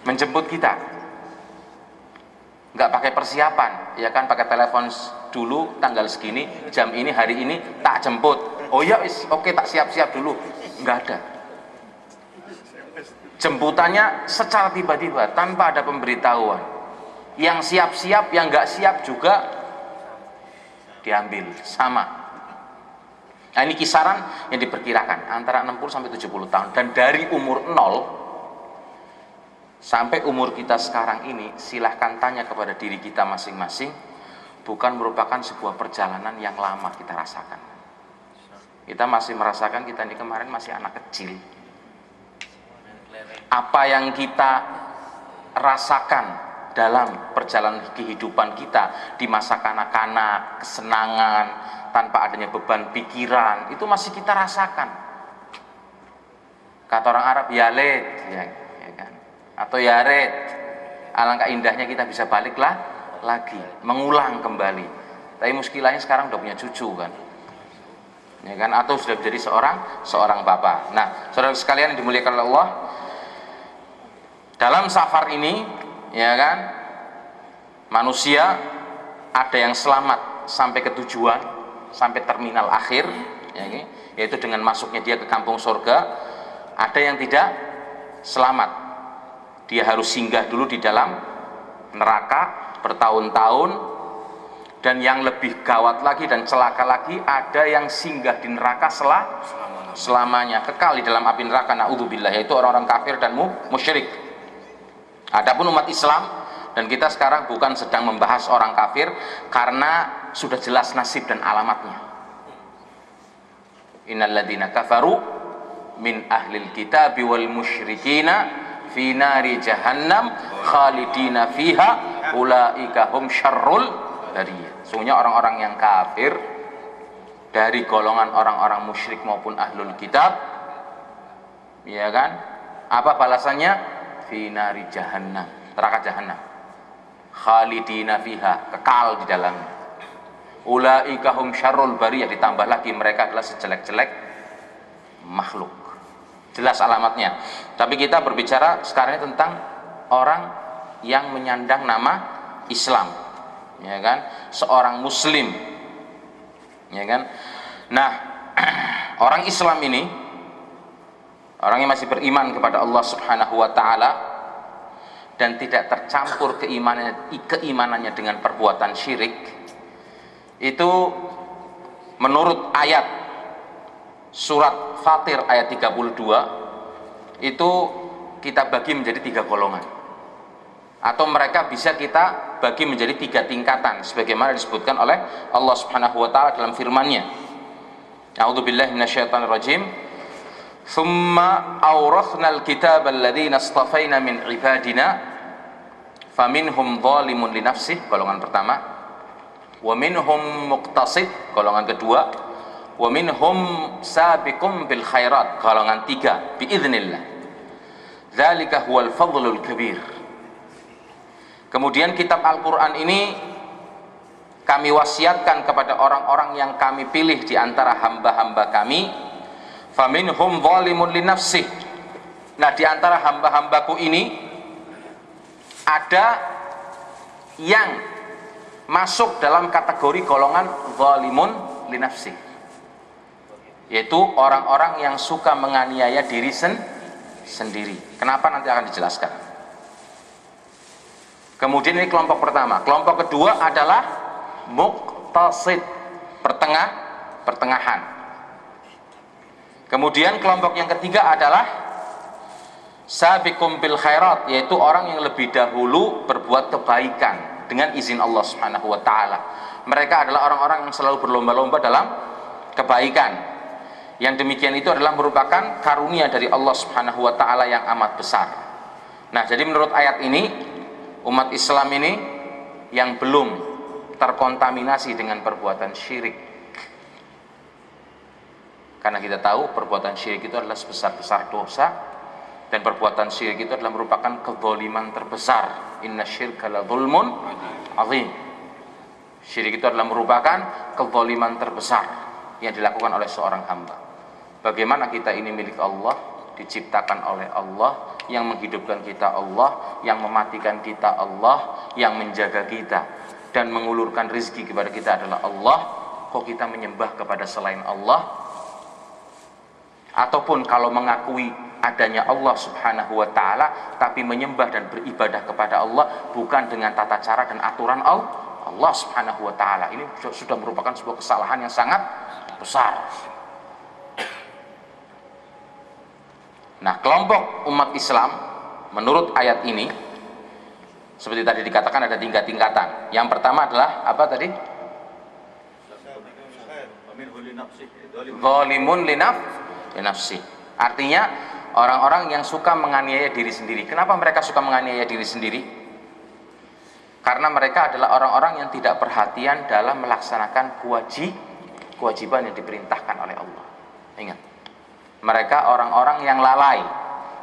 menjemput kita, nggak pakai persiapan, ya kan, pakai telepon dulu, tanggal segini, jam ini, hari ini tak jemput. Oh ya, oke, tak siap-siap dulu. Nggak ada. Jemputannya secara tiba-tiba, tanpa ada pemberitahuan. Yang siap-siap, yang nggak siap juga diambil, sama. Nah, ini kisaran yang diperkirakan antara 60 sampai 70 tahun. Dan dari umur 0 sampai umur kita sekarang ini, silahkan tanya kepada diri kita masing-masing, bukan merupakan sebuah perjalanan yang lama kita rasakan. Kita masih merasakan, kita ini kemarin masih anak kecil. Apa yang kita rasakan dalam perjalanan kehidupan kita di masa kanak-kanak, kesenangan, tanpa adanya beban pikiran, itu masih kita rasakan. Kata orang Arab, ya led, ya kan? Atau ya red, alangkah indahnya kita bisa baliklah lagi, mengulang kembali. Tapi muskilahnya sekarang udah punya cucu kan, ya kan, atau sudah menjadi seorang bapak. Nah, saudara sekalian yang dimuliakan oleh Allah, dalam safar ini, ya kan, manusia ada yang selamat sampai ke tujuan, sampai terminal akhir, ya, yaitu dengan masuknya dia ke kampung surga. Ada yang tidak selamat, dia harus singgah dulu di dalam neraka bertahun-tahun. Dan yang lebih gawat lagi dan celaka lagi, ada yang singgah di neraka selamanya, kekal di dalam api neraka, naudzubillah, yaitu orang-orang kafir dan musyrik. Adapun umat Islam, dan kita sekarang bukan sedang membahas orang kafir, karena sudah jelas nasib dan alamatnya. Innal ladzina kafaru min ahlil kitabi wal musyrikina fi nari jahannam khalidina fiha ulaika hum syarrul bariyah. Sungguhnya orang-orang yang kafir dari golongan orang-orang musyrik maupun ahlul kitab, ya kan, apa balasannya? Fi nari jahannam, neraka jahannam, khalidina fiha, kekal di dalamnya. Ulaika hum syarrul bariyah, ditambah lagi mereka adalah sejelek-jelek makhluk. Jelas alamatnya. Tapi kita berbicara sekarang ini tentang orang yang menyandang nama Islam, ya kan, seorang muslim, ya kan. Nah, orang Islam ini, orang yang masih beriman kepada Allah Subhanahu wa taala dan tidak tercampur keimanannya dengan perbuatan syirik, itu menurut ayat surat Fatir ayat 32, itu kita bagi menjadi 3 golongan, atau mereka bisa kita bagi menjadi 3 tingkatan sebagaimana disebutkan oleh Allah Subhanahu wa taala dalam firman-Nya. A'udzubillahi minasyaitonirrajim. Tsumma awrathnal kitaba alladziina istafaina min ibadina faminhum zalimun li nafsihi, golongan pertama, wa minhum muqtasid, golongan kedua, wa minhum sabiqum bil khairat, golongan 3, biiznillah. Dzalika huwal fadlul kabir. Kemudian kitab Al-Qur'an ini kami wasiatkan kepada orang-orang yang kami pilih di antara hamba-hamba kami. Faminhum zalimun li nafsih. Nah, di antara hamba-hambaku ini ada yang masuk dalam kategori golongan zalimun li nafsih, yaitu orang-orang yang suka menganiaya diri sendiri. Kenapa nanti akan dijelaskan. Kemudian ini kelompok pertama. Kelompok kedua adalah muqtasid, pertengahan. Kemudian kelompok yang ketiga adalah sabiqum bil khairat, yaitu orang yang lebih dahulu berbuat kebaikan dengan izin Allah Subhanahu wa taala. Mereka adalah orang-orang yang selalu berlomba-lomba dalam kebaikan. Yang demikian itu adalah merupakan karunia dari Allah Subhanahu wa taala yang amat besar. Nah, jadi menurut ayat ini, umat Islam ini yang belum terkontaminasi dengan perbuatan syirik, karena kita tahu perbuatan syirik itu adalah sebesar-besar dosa, dan perbuatan syirik itu adalah merupakan kezaliman terbesar. Inna syirka la zulmun azim. Syirik itu adalah merupakan kezaliman terbesar yang dilakukan oleh seorang hamba. Bagaimana kita ini milik Allah, diciptakan oleh Allah, yang menghidupkan kita Allah, yang mematikan kita Allah, yang menjaga kita dan mengulurkan rezeki kepada kita adalah Allah. Kok kita menyembah kepada selain Allah? Ataupun kalau mengakui adanya Allah subhanahu wa ta'ala tapi menyembah dan beribadah kepada Allah bukan dengan tata cara dan aturan Allah subhanahu wa ta'ala, ini sudah merupakan sebuah kesalahan yang sangat besar. Nah, kelompok umat Islam menurut ayat ini seperti tadi dikatakan ada tingkat-tingkatan. Yang pertama adalah apa tadi? Zalimun linafsi. Artinya orang-orang yang suka menganiaya diri sendiri. Kenapa mereka suka menganiaya diri sendiri? Karena mereka adalah orang-orang yang tidak perhatian dalam melaksanakan kewajiban yang diperintahkan oleh Allah. Ingat, mereka orang-orang yang lalai,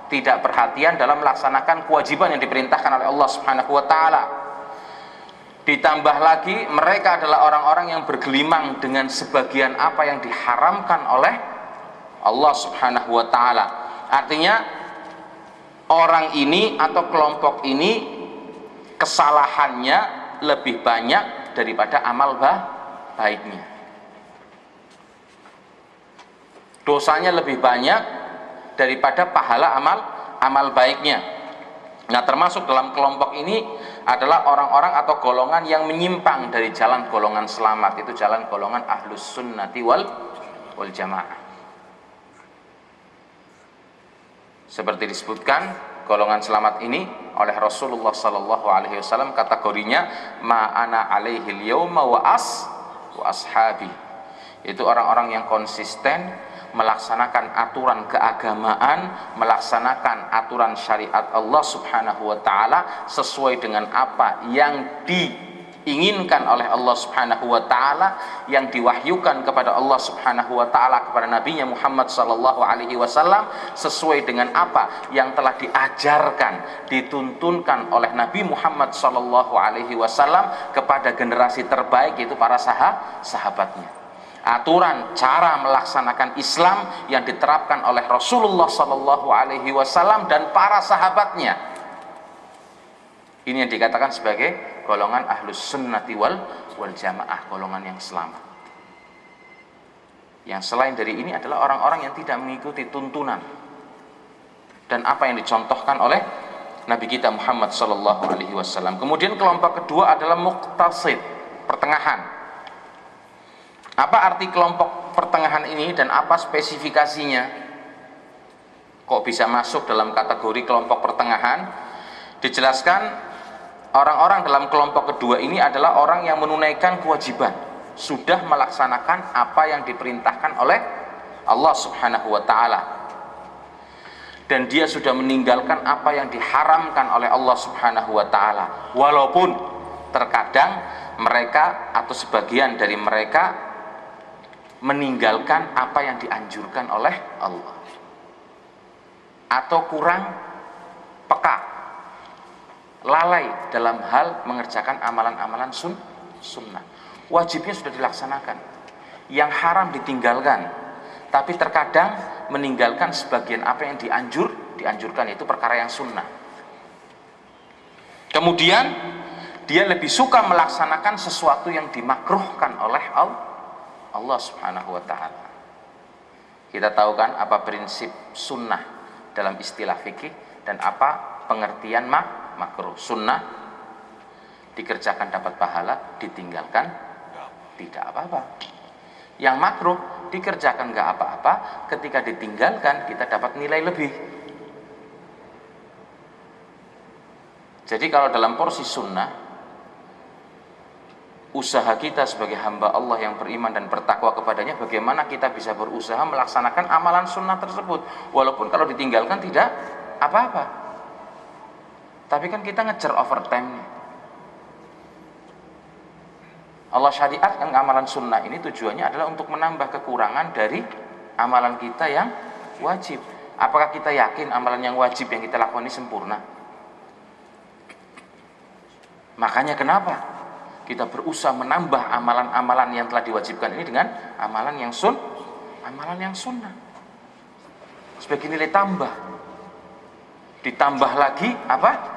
tidak perhatian dalam melaksanakan kewajiban yang diperintahkan oleh Allah subhanahu wa ta'ala. Ditambah lagi mereka adalah orang-orang yang bergelimang dengan sebagian apa yang diharamkan oleh Allah subhanahu wa ta'ala. Artinya orang ini atau kelompok ini kesalahannya lebih banyak daripada amal baiknya. Dosanya lebih banyak daripada pahala amal baiknya. Nah, termasuk dalam kelompok ini adalah orang-orang atau golongan yang menyimpang dari jalan golongan selamat, itu jalan golongan ahlus sunnati wal jamaah. Seperti disebutkan, golongan selamat ini oleh Rasulullah sallallahu alaihi wasallam kategorinya ma'ana alaihil yauma wa ashabi. Itu orang-orang yang konsisten melaksanakan aturan keagamaan, melaksanakan aturan syariat Allah subhanahu wa ta'ala sesuai dengan apa yang diinginkan oleh Allah subhanahu wa ta'ala, yang diwahyukan kepada Allah subhanahu wa ta'ala kepada Nabi Muhammad sallallahu alaihi wasallam, sesuai dengan apa yang telah diajarkan, dituntunkan oleh Nabi Muhammad sallallahu alaihi wasallam kepada generasi terbaik, yaitu para sahabatnya. Aturan cara melaksanakan Islam yang diterapkan oleh Rasulullah sallallahu alaihi wasallam dan para sahabatnya. Ini yang dikatakan sebagai golongan ahlus sunnati wal jamaah, golongan yang selamat. Yang selain dari ini adalah orang-orang yang tidak mengikuti tuntunan dan apa yang dicontohkan oleh Nabi kita Muhammad sallallahu alaihi wasallam. Kemudian kelompok kedua adalah muqtasid, pertengahan. Apa arti kelompok pertengahan ini dan apa spesifikasinya? Kok bisa masuk dalam kategori kelompok pertengahan? Dijelaskan, orang-orang dalam kelompok kedua ini adalah orang yang menunaikan kewajiban, sudah melaksanakan apa yang diperintahkan oleh Allah subhanahu wa ta'ala, dan dia sudah meninggalkan apa yang diharamkan oleh Allah subhanahu wa ta'ala. Walaupun terkadang mereka atau sebagian dari mereka meninggalkan apa yang dianjurkan oleh Allah, atau kurang peka, lalai dalam hal mengerjakan amalan-amalan sunnah. Wajibnya sudah dilaksanakan, yang haram ditinggalkan, tapi terkadang meninggalkan sebagian apa yang dianjurkan, yaitu perkara yang sunnah. Kemudian dia lebih suka melaksanakan sesuatu yang dimakruhkan oleh Allah subhanahu wa ta'ala. Kita tahu kan apa prinsip sunnah dalam istilah fikih dan apa pengertian makruh. Sunnah dikerjakan dapat pahala, ditinggalkan tidak apa-apa. Yang makruh dikerjakan nggak apa-apa, ketika ditinggalkan kita dapat nilai lebih. Jadi kalau dalam porsi sunnah, usaha kita sebagai hamba Allah yang beriman dan bertakwa kepadanya, bagaimana kita bisa berusaha melaksanakan amalan sunnah tersebut, walaupun kalau ditinggalkan tidak apa-apa. Tapi kan kita ngejar overtime. Allah syariatkan amalan sunnah ini tujuannya adalah untuk menambah kekurangan dari amalan kita yang wajib. Apakah kita yakin amalan yang wajib yang kita lakukan ini sempurna? Makanya kenapa kita berusaha menambah amalan-amalan yang telah diwajibkan ini dengan amalan yang sunnah. sebagai nilai tambah. Ditambah lagi apa?